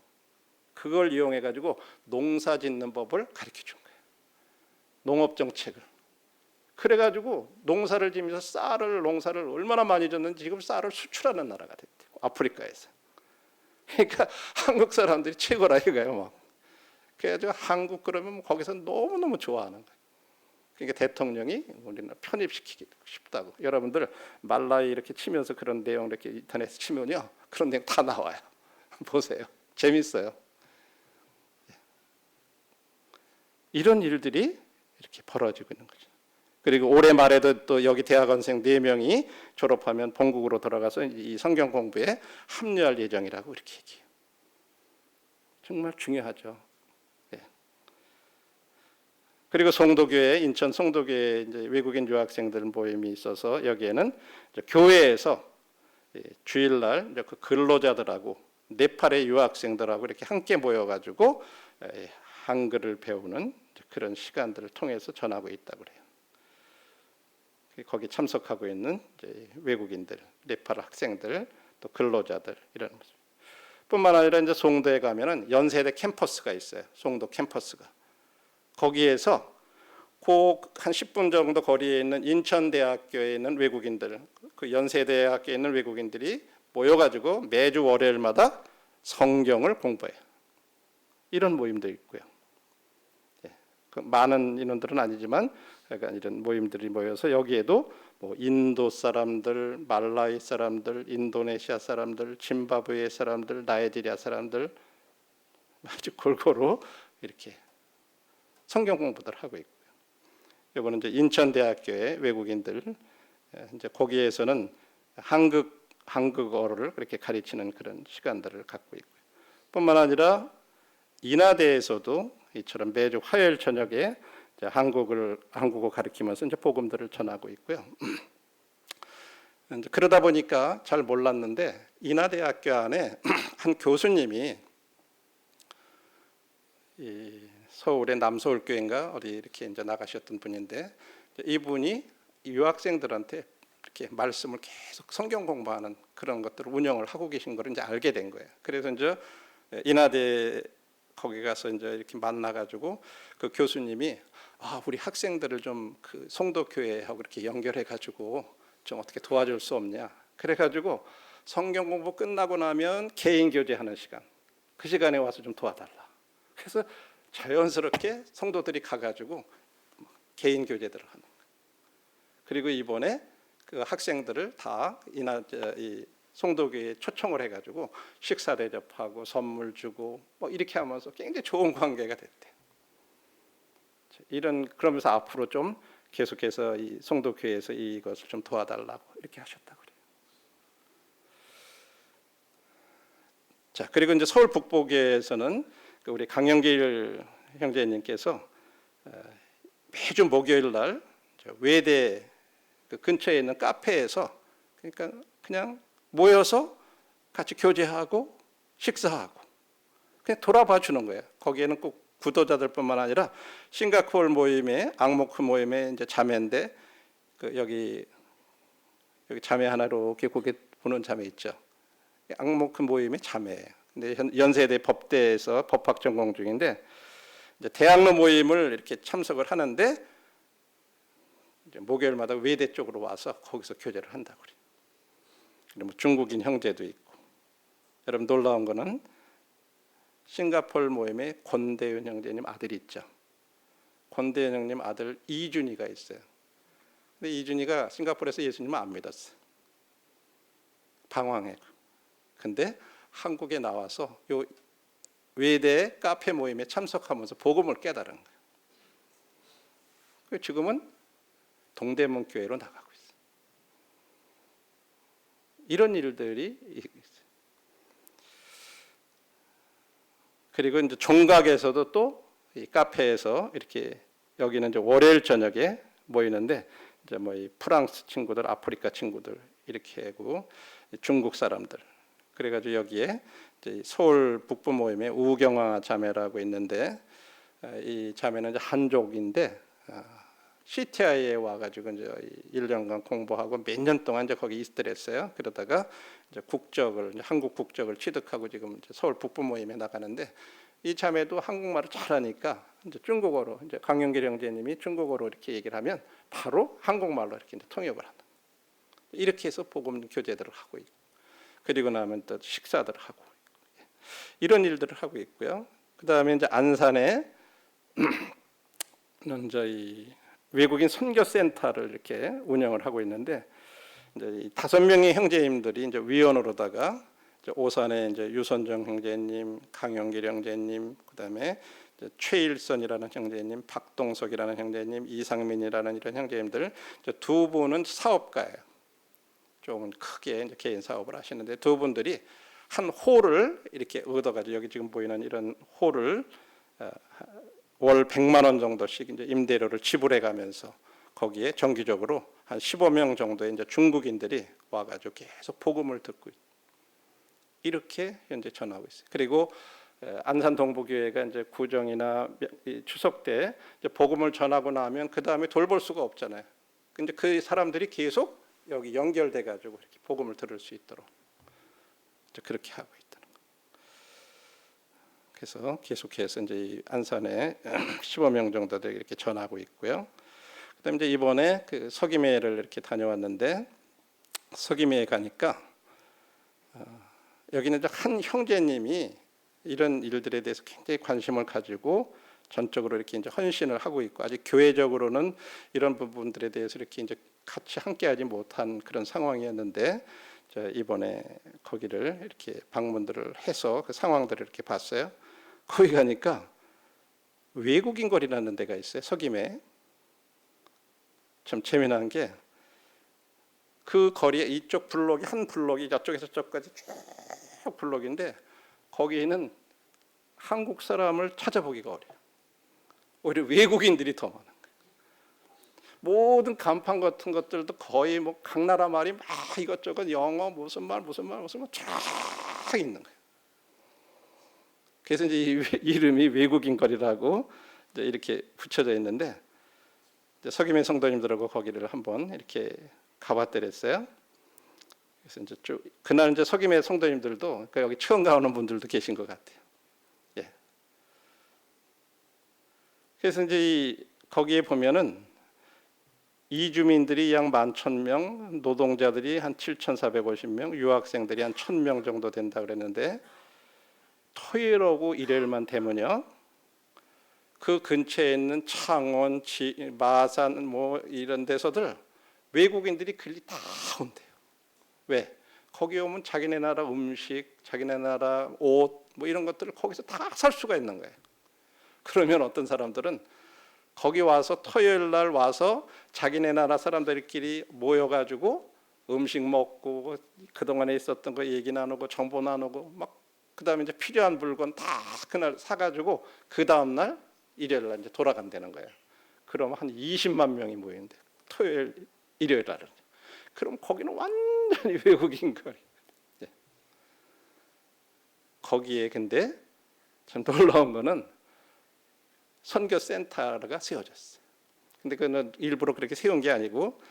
그걸 이용해가지고 농사 짓는 법을 가르쳐 준 거예요. 농업 정책을. 그래가지고 농사를 지면서 농사를 얼마나 많이 졌는지 지금 쌀을 수출하는 나라가 됐대요. 아프리카에서. 그러니까 한국 사람들이 최고라 이거예요. 막. 그래가지고 한국 그러면 거기서 너무너무 좋아하는 거예요. 그러니까 대통령이 우리나라 편입시키기 쉽다고. 여러분들 말라이 이렇게 치면서 그런 내용 이렇게 인터넷에 치면요, 그런 내용 다 나와요. 보세요. 재밌어요. 이런 일들이 이렇게 벌어지고 있는 거죠. 그리고 올해 말에도 또 여기 대학원생 4명이 졸업하면 본국으로 돌아가서 이 성경 공부에 합류할 예정이라고 이렇게 얘기해요. 정말 중요하죠. 예. 그리고 송도교회, 인천 송도교회 이제 외국인 유학생들 모임이 있어서 여기에는 교회에서 주일날 그 근로자들하고 네팔의 유학생들하고 이렇게 함께 모여가지고 한글을 배우는 그런 시간들을 통해서 전하고 있다고 그래요. 거기 참석하고 있는 이제 외국인들, 네팔 학생들, 또 근로자들 이런 모습. 뿐만 아니라 이제 송도에 가면은 연세대 캠퍼스가 있어요. 송도 캠퍼스가. 거기에서 그 한 10분 정도 거리에 있는 인천대학교에 있는 외국인들, 그 연세대학교에 있는 외국인들이 모여가지고 매주 월요일마다 성경을 공부해요. 이런 모임도 있고요. 그 많은 인원들은 아니지만 약간 이런 모임들이 모여서 여기에도 뭐 인도 사람들, 말라이 사람들, 인도네시아 사람들, 짐바브웨 사람들, 나이지리아 사람들 아주 골고루 이렇게 성경 공부들 하고 있고요. 이거는 이제 인천대학교의 외국인들, 이제 거기에서는 한국어를 그렇게 가르치는 그런 시간들을 갖고 있고요. 뿐만 아니라 인하대에서도 이처럼 매주 화요일 저녁에 이제 한국어 가르치면서 이제 복음들을 전하고 있고요. 이제 그러다 보니까 잘 몰랐는데 인하대학교 안에 한 교수님이 이 서울의 남서울교회인가 어디 이렇게 이제 나가셨던 분인데 이분이 유학생들한테 이렇게 말씀을 계속 성경 공부하는 그런 것들을 운영을 하고 계신 걸 이제 알게 된 거예요. 그래서 이제 인하대 거기 가서 이제 이렇게 만나가지고 그 교수님이 우리 학생들을 좀 그 송도교회하고 이렇게 연결해가지고 좀 어떻게 도와줄 수 없냐. 그래가지고 성경 공부 끝나고 나면 개인 교제하는 시간, 그 시간에 와서 좀 도와달라. 그래서 자연스럽게 성도들이 가가지고 개인 교제들을 하는 거예요. 그리고 이번에 그 학생들을 다 이 송도교회에 초청을 해가지고 식사 대접하고 선물 주고 뭐 이렇게 하면서 굉장히 좋은 관계가 됐대요. 그러면서 앞으로 좀 계속해서 이 송도교회에서 이것을 좀 도와달라고 이렇게 하셨다고 그래요. 자, 그리고 이제 서울 북부교회에서는 우리 강영길 형제님께서 매주 목요일 날 외대 그 근처에 있는 카페에서 그러니까 그냥 모여서 같이 교제하고 식사하고 그냥 돌아봐 주는 거예요. 거기에는 꼭 구도자들뿐만 아니라 싱가포르 모임에 앙모크 모임에 이제 자매인데 그 여기 자매 하나로 이렇게 고개 보는 자매 있죠. 앙모크 모임의 자매예요. 근데 연세대 법대에서 법학 전공 중인데 이제 대학로 모임을 이렇게 참석을 하는데 이제 목요일마다 외대 쪽으로 와서 거기서 교제를 한다고 그래요. 그리고 중국인 형제도 있고. 여러분 놀라운 거는 싱가포르 모임에 권대윤 형제님 아들이 있죠. 권대윤 형님 아들 이준이가 있어요. 근데 이준이가 싱가포르에서 예수님을 안 믿었어요. 방황해. 근데 한국에 나와서 요 외대 카페 모임에 참석하면서 복음을 깨달은 거예요. 지금은 동대문 교회로 나가고 있어요. 이런 일들이 있어요. 그리고 이제 종각에서도 또 이 카페에서 이렇게 여기는 이제 월요일 저녁에 모이는데 이제 뭐 이 프랑스 친구들, 아프리카 친구들 이렇게 하고 중국 사람들 그래가지고 여기에 이제 서울 북부 모임에 우경화 자매라고 있는데 이 자매는 이제 한족인데 CTI에 와가지고 이제 1년간 공부하고 몇 년 동안 이제 거기 있더랬어요. 그러다가 이제 한국 국적을 취득하고 지금 이제 서울 북부 모임에 나가는데 이 자매도 한국말을 잘하니까 이제 중국어로 이제 강영길 형제님이 중국어로 이렇게 얘기를 하면 바로 한국말로 이렇게 이제 통역을 한다. 이렇게 해서 복음 교제들을 하고 있고, 그리고 나면 또 식사들을 하고 있고, 이런 일들을 하고 있고요. 그 다음에 이제 안산에 저희 외국인 선교센터를 이렇게 운영을 하고 있는데, 이제 5명의 형제님들이 이제 위원으로다가 이제 오산에 이제 유선정 형제님, 강영길 형제님, 그다음에 이제 최일선이라는 형제님, 박동석이라는 형제님, 이상민이라는 이런 형제님들, 이제 두 분은 사업가예요. 좀 크게 이제 개인 사업을 하시는데, 두 분들이 한 홀을 이렇게 얻어가지고, 여기 지금 보이는 이런 홀을 월 100만 원 정도씩 이제 임대료를 지불해가면서 거기에 정기적으로 한 15명 정도의 이제 중국인들이 와가지고 계속 복음을 듣고 이렇게 현재 전하고 있어요. 그리고 안산 동부교회가 이제 구정이나 추석 때 이제 복음을 전하고 나면 그 다음에 돌볼 수가 없잖아요. 근데 그 사람들이 계속 여기 연결돼가지고 이렇게 복음을 들을 수 있도록 이제 그렇게 하고 있다는 거. 그래서 계속해서 이제 안산에 15명 정도들 이렇게 전하고 있고요. 그다음에 이제 이번에 그 서기매를 이렇게 다녀왔는데, 서기매에 가니까 여기는 이제 한 형제님이 이런 일들에 대해서 굉장히 관심을 가지고 전적으로 이렇게 이제 헌신을 하고 있고, 아직 교회적으로는 이런 부분들에 대해서 이렇게 이제 같이 함께하지 못한 그런 상황이었는데, 이번에 거기를 이렇게 방문들을 해서 그 상황들을 이렇게 봤어요. 거기 가니까 외국인 거리라는 데가 있어요. 서김에. 참 재미난 게, 그 거리에 이쪽 블록이 한 블록이 저쪽에서 저쪽까지 쭉 블록인데, 거기에는 한국 사람을 찾아보기가 어려워요. 오히려 외국인들이 더 많은 거예요. 모든 간판 같은 것들도 거의 뭐 각 나라 말이 막 이것저것 영어 무슨 말 쫙 있는 거예요. 그래서 이제 이름이 외국인 거리라고 이렇게 붙여져 있는데, 서기매 성도님들하고 거기를 한번 이렇게 가봤더랬어요. 그래서 이제 쭉 그날 이제 서기매 성도님들도, 그러니까 여기 처음 가오는 분들도 계신 것 같아요. 예. 그래서 이제 거기에 보면은 이주민들이 약 11,000명, 노동자들이 한 7,450명, 유학생들이 한 1,000명 정도 된다 그랬는데, 토요일하고 일요일만 되면요, 그 근처에 있는 창원, 마산 뭐 이런 데서들 외국인들이 글리 다 온대요. 왜? 거기 오면 자기네 나라 음식, 자기네 나라 옷 뭐 이런 것들을 거기서 다 살 수가 있는 거예요. 그러면 어떤 사람들은 거기 와서 토요일 날 와서 자기네 나라 사람들끼리 모여가지고 음식 먹고 그동안에 있었던 거 얘기 나누고 정보 나누고 막, 그다음에 이제 필요한 물건 다 그날 사가지고 그 다음 날 일요일 날 이제 돌아간다는 거예요. 그럼 한 20만 명이 모이는데, 토요일, 일요일 날은. 그럼 거기는 완전히 외국인 거리. 예. 거기에 근데 참 놀라운 거는 선교 센터가 세워졌어요. 근데 그는 일부러 그렇게 세운 게 아니고,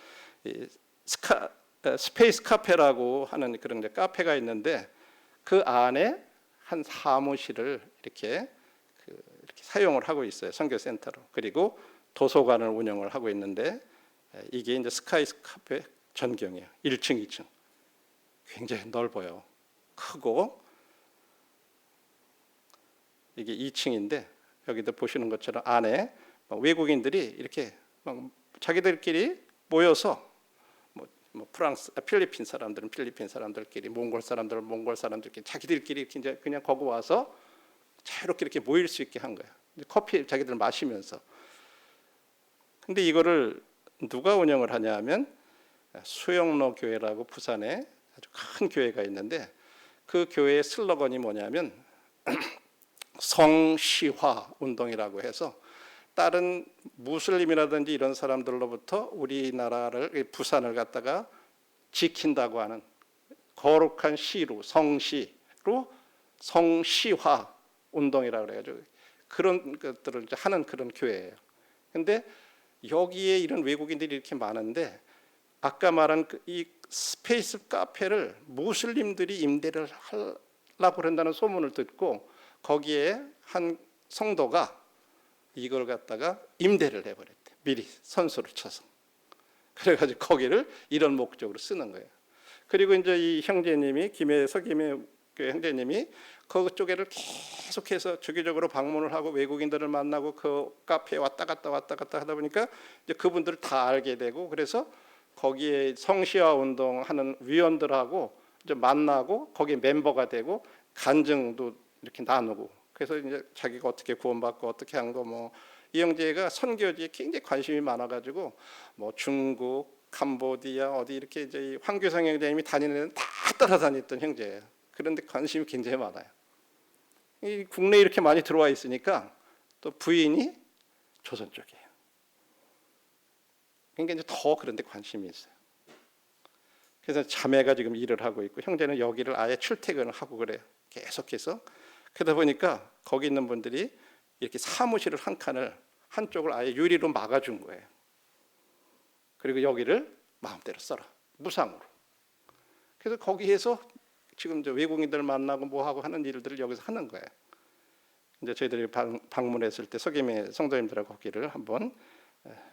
스페이스 카페라고 하는 그런 카페가 있는데, 그 안에 한 사무실을 이렇게 사용을 하고 있어요. 선교 센터로. 그리고 도서관을 운영을 하고 있는데, 이게 이제 스카이스 카페 전경이에요. 1층, 2층. 굉장히 넓어요. 크고, 이게 2층인데 여기도 보시는 것처럼 안에 외국인들이 이렇게 막 자기들끼리 모여서 뭐 프랑스, 필리핀 사람들은 필리핀 사람들끼리, 몽골 사람들은 몽골 사람들끼리 자기들끼리 이제 그냥 거기 와서 자유롭게 이렇게 모일 수 있게 한 거예요. 커피 자기들 마시면서. 근데 이거를 누가 운영을 하냐 하면, 수영로 교회라고 부산에 아주 큰 교회가 있는데, 그 교회의 슬로건이 뭐냐면 성시화 운동이라고 해서, 다른 무슬림이라든지 이런 사람들로부터 우리나라를, 부산을 갖다가 지킨다고 하는 거룩한 시로, 성시로 성시화 운동이라고 그래가지고 그런 것들을 하는 그런 교회예요. 근데 여기에 이런 외국인들이 이렇게 많은데, 아까 말한 이 스페이스 카페를 무슬림들이 임대를 하려고 그런다는 소문을 듣고 거기에 한 성도가 이걸 갖다가 임대를 해버렸대. 미리 선수를 쳐서. 그래가지고 거기를 이런 목적으로 쓰는 거예요. 그리고 이제 이 형제님이 서김의 그 형제님이 그쪽에를 계속해서 주기적으로 방문을 하고 외국인들을 만나고 그 카페에 왔다 갔다 하다 보니까 이제 그분들을 다 알게 되고, 그래서 거기에 성시화 운동하는 위원들하고 이제 만나고 거기 멤버가 되고 간증도 이렇게 나누고, 그래서 이제 자기가 어떻게 구원받고 어떻게 한 거, 뭐 이영재가 선교지에 굉장히 관심이 많아가지고 뭐 중국, 캄보디아 어디 이렇게 이제 황규성 형제님이 다니는 데는 다 따라다녔던 형제예요. 그런데 관심이 굉장히 많아요. 이 국내에 이렇게 많이 들어와 있으니까 또 부인이 조선 쪽이에요. 그러니까 이제 더 그런 데 관심이 있어요. 그래서 자매가 지금 일을 하고 있고 형제는 여기를 아예 출퇴근을 하고 그래요. 계속해서. 그러다 보니까 거기 있는 분들이 이렇게 사무실을 한 칸을 한쪽을 아예 유리로 막아준 거예요. 그리고 여기를 마음대로 써라. 무상으로. 그래서 거기에서 지금 이제 외국인들 만나고 뭐 하고 하는 일들을 여기서 하는 거예요. 이제 저희들이 방문했을 때 서김의 성도님들하고 거기를 한번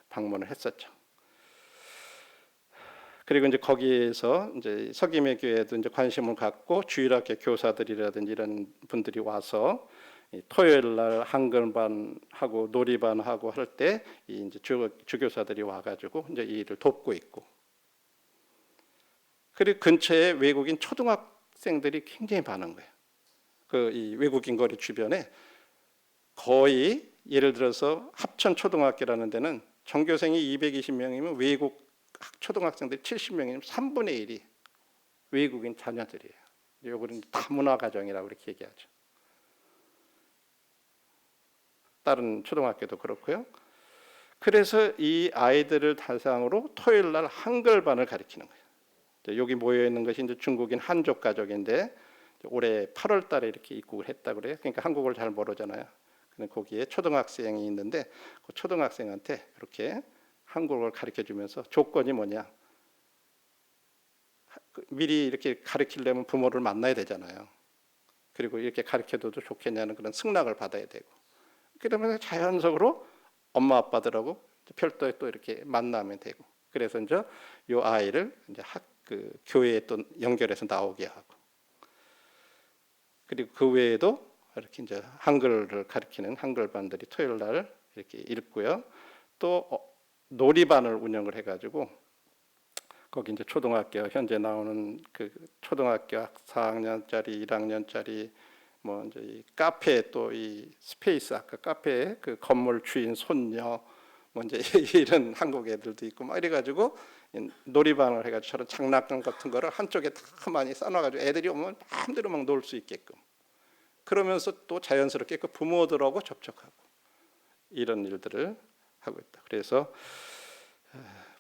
방문을 했었죠. 그리고 이제 거기에서 이제 서김의 교회도 이제 관심을 갖고 주일학교 교사들이라든지 이런 분들이 와서 토요일 날 한글반 하고 놀이반 하고 할 때 이제 주교사들이 와가지고 이제 이 일을 돕고 있고, 그리고 근처에 외국인 초등학생들이 굉장히 많은 거예요. 그 이 외국인 거리 주변에 거의 예를 들어서 합천 초등학교라는 데는 전교생이 220명이면 외국 초등학생들이 70명이면 3분의 1이 외국인 자녀들이에요. 요거는 다문화 가정이라고 이렇게 얘기하죠. 다른 초등학교도 그렇고요. 그래서 이 아이들을 대상으로 토요일 날 한글반을 가르치는 거예요. 여기 모여 있는 것이 이제 중국인 한족 가족인데 올해 8월 달에 이렇게 입국을 했다 그래요. 그러니까 한국어를 잘 모르잖아요. 근데 거기에 초등학생이 있는데 그 초등학생한테 이렇게 한국어를 가르쳐 주면서 조건이 뭐냐? 미리 이렇게 가르치려면 부모를 만나야 되잖아요. 그리고 이렇게 가르쳐줘도 좋겠냐는 그런 승낙을 받아야 되고, 그러면 자연적으로 엄마 아빠들하고 별도의 또 이렇게 만나면 되고, 그래서 이제 이 아이를 이제 그 교회에 또 연결해서 나오게 하고, 그리고 그 외에도 이렇게 이제 한글을 가르치는 한글반들이 토요일 날 이렇게 읽고요. 또 놀이반을 운영을 해가지고 거기 이제 초등학교 현재 나오는 그 초등학교 4학년짜리, 1학년짜리 뭐 이제 이 카페 또 이 스페이스 아까 카페 그 건물 주인 손녀 뭐 이제 이런 한국 애들도 있고 막 이래가지고 놀이방을 해가지고 저런 장난감 같은 거를 한쪽에 다 많이 쌓아가지고 애들이 오면 마음대로 막 놀 수 있게끔, 그러면서 또 자연스럽게 그 부모들하고 접촉하고 이런 일들을 하고 있다. 그래서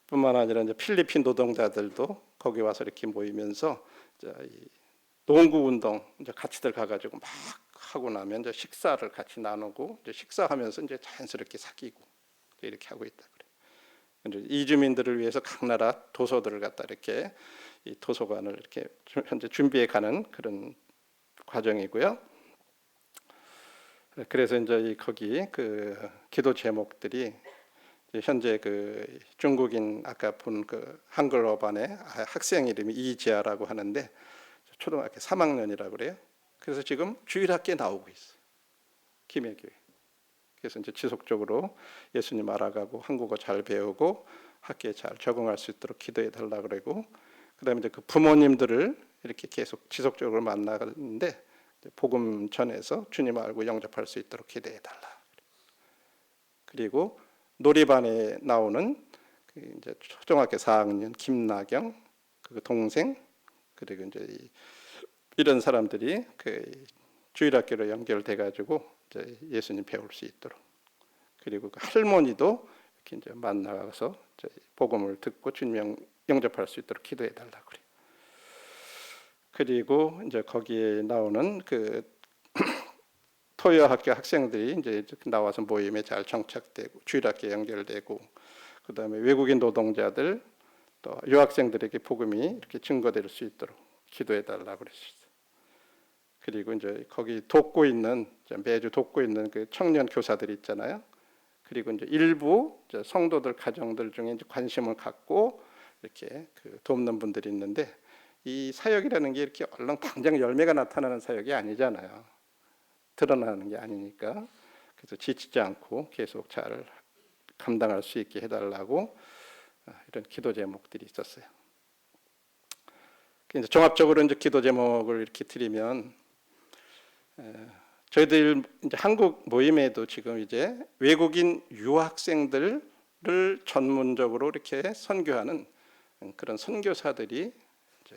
뿐만 아니라 이제 필리핀 노동자들도 거기 와서 이렇게 모이면서 이 농구 운동 이제 같이들 가가지고 막 하고 나면 이제 식사를 같이 나누고 이제 식사하면서 이제 자연스럽게 사귀고 이렇게 하고 있다 그래. 이주민들을 위해서 각 나라 도서들을 갖다 이렇게 이 도서관을 이렇게 현재 준비해 가는 그런 과정이고요. 그래서 이제 거기 그 기도 제목들이 현재 그 중국인 아까 본 그 한글어반의 학생 이름이 이지아라고 하는데 초등학교 3학년이라고 그래요. 그래서 지금 주일학교에 나오고 있어요. 김해교회. 그래서 이제 지속적으로 예수님 알아가고 한국어 잘 배우고 학교에 잘 적응할 수 있도록 기도해 달라 그러고, 그다음에 이제 그 부모님들을 이렇게 계속 지속적으로 만나는데 복음 전해서 주님 알고 영접할 수 있도록 기도해 달라. 그리고 놀이반에 나오는 그 이제 초등학교 4학년 김나경 그 동생, 그리고 이제 이런 사람들이 그 주일학교로 연결돼 가지고 이제 예수님 배울 수 있도록, 그리고 그 할머니도 이렇게 이제 만나서 이제 복음을 듣고 주님 영접할 수 있도록 기도해 달라 그래. 그리고 이제 거기에 나오는 그 토요 학교 학생들이 이제 나와서 모임에 잘 정착되고 주일학교에 연결되고, 그다음에 외국인 노동자들 또 유학생들에게 복음이 이렇게 증거될 수 있도록 기도해 달라고 그랬어요. 그리고 이제 거기 돕고 있는 매주 돕고 있는 그 청년 교사들이 있잖아요. 그리고 이제 일부 이제 성도들 가정들 중에 이제 관심을 갖고 이렇게 그 돕는 분들이 있는데 이 사역이라는 게 이렇게 얼른 당장 열매가 나타나는 사역이 아니잖아요. 드러나는 게 아니니까. 그래서 지치지 않고 계속 잘 감당할 수 있게 해달라고 이런 기도 제목들이 있었어요. 이제 종합적으로 이제 기도 제목을 이렇게 드리면 저희들 이제 한국 모임에도 지금 이제 외국인 유학생들을 전문적으로 이렇게 선교하는 그런 선교사들이 이제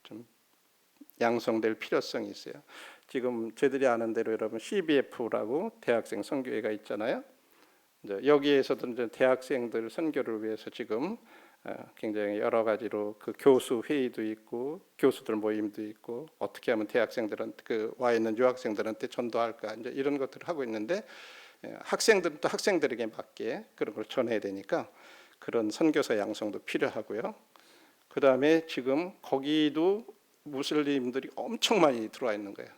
좀 양성될 필요성이 있어요. 지금 저희들이 아는 대로 여러분 CBF라고 대학생 선교회가 있잖아요. 이제 여기에서도 이제 대학생들 선교를 위해서 지금 굉장히 여러 가지로 그 교수 회의도 있고 교수들 모임도 있고 어떻게 하면 대학생들한테 그 와 있는 유학생들한테 전도할까 이제 이런 것들을 하고 있는데 학생들은 또 학생들에게 맞게 그런 걸 전해야 되니까 그런 선교사 양성도 필요하고요. 그 다음에 지금 거기도 무슬림들이 엄청 많이 들어와 있는 거예요.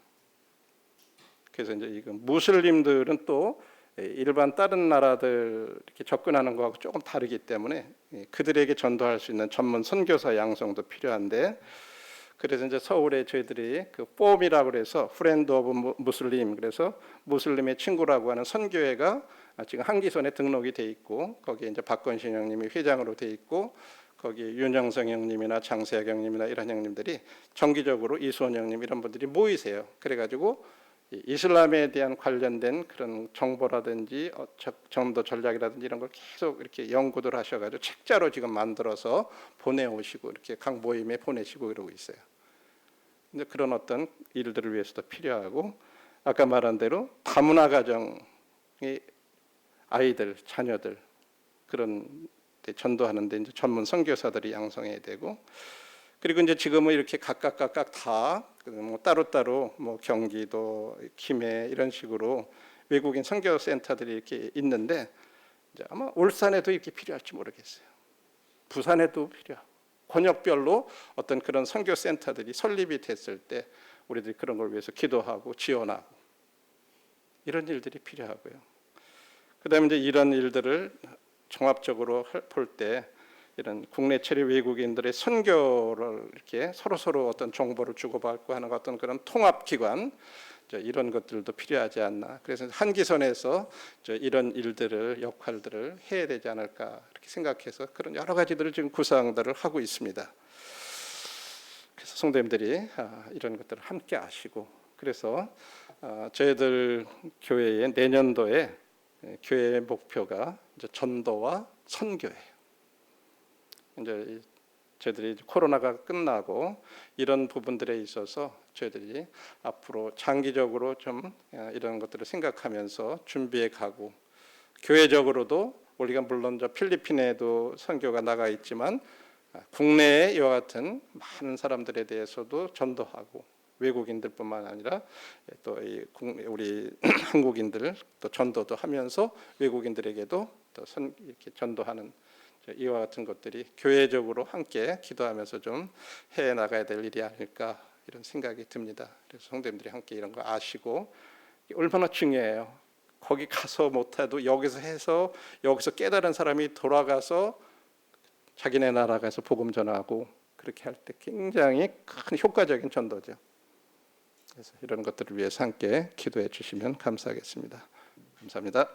그래서 이제 이건 무슬림들은 또 일반 다른 나라들 이렇게 접근하는 거하고 조금 다르기 때문에 그들에게 전도할 수 있는 전문 선교사 양성도 필요한데 그래서 이제 서울에 저희들이 그 폼이라고 그래서 프렌드 오브 무슬림 그래서 무슬림의 친구라고 하는 선교회가 지금 한기선에 등록이 돼 있고 거기에 이제 박건신 형님이 회장으로 돼 있고 거기에 윤영성 형님이나 장세혁 형님이나 이런 형님들이 정기적으로 이수원 형님 이런 분들이 모이세요. 그래가지고 이슬람에 대한 관련된 그런 정보라든지 전도 전략이라든지 이런 걸 계속 이렇게 연구들 하셔가지고 책자로 지금 만들어서 보내오시고 이렇게 각 모임에 보내시고 이러고 있어요. 근데 그런 어떤 일들을 위해서도 필요하고 아까 말한 대로 다문화 가정의 아이들, 자녀들 그런 데 전도하는데 이제 전문 선교사들이 양성해야 되고 그리고 이제 지금은 이렇게 각각 다 뭐 따로따로 뭐 경기도, 김해 이런 식으로 외국인 선교센터들이 이렇게 있는데 이제 아마 울산에도 이렇게 필요할지 모르겠어요. 부산에도 필요하고 권역별로 어떤 그런 선교센터들이 설립이 됐을 때 우리들이 그런 걸 위해서 기도하고 지원하고 이런 일들이 필요하고요. 그다음에 이제 이런 일들을 종합적으로 볼 때 이런 국내 체류 외국인들의 선교를 이렇게 서로 어떤 정보를 주고받고 하는 어떤 그런 통합기관 이런 것들도 필요하지 않나. 그래서 한기선에서 이런 일들을 역할들을 해야 되지 않을까 이렇게 생각해서 그런 여러 가지들을 지금 구상들을 하고 있습니다. 그래서 성도님들이 이런 것들을 함께 아시고 그래서 저희들 교회의 내년도에 교회의 목표가 이제 전도와 선교예요. 이제 저희들이 코로나가 끝나고 이런 부분들에 있어서 저희들이 앞으로 장기적으로 좀 이런 것들을 생각하면서 준비해 가고 교회적으로도 우리가 물론 저 필리핀에도 선교가 나가 있지만 국내에 이와 같은 많은 사람들에 대해서도 전도하고 외국인들뿐만 아니라 또 우리 한국인들 또 전도도 하면서 외국인들에게도 또 이렇게 전도하는 이와 같은 것들이 교회적으로 함께 기도하면서 좀 해 나가야 될 일이 아닐까 이런 생각이 듭니다. 그래서 성도님들이 함께 이런 거 아시고 얼마나 중요해요. 거기 가서 못해도 여기서 해서 여기서 깨달은 사람이 돌아가서 자기네 나라 가서 복음 전하고 그렇게 할 때 굉장히 큰 효과적인 전도죠. 그래서 이런 것들을 위해서 함께 기도해 주시면 감사하겠습니다. 감사합니다.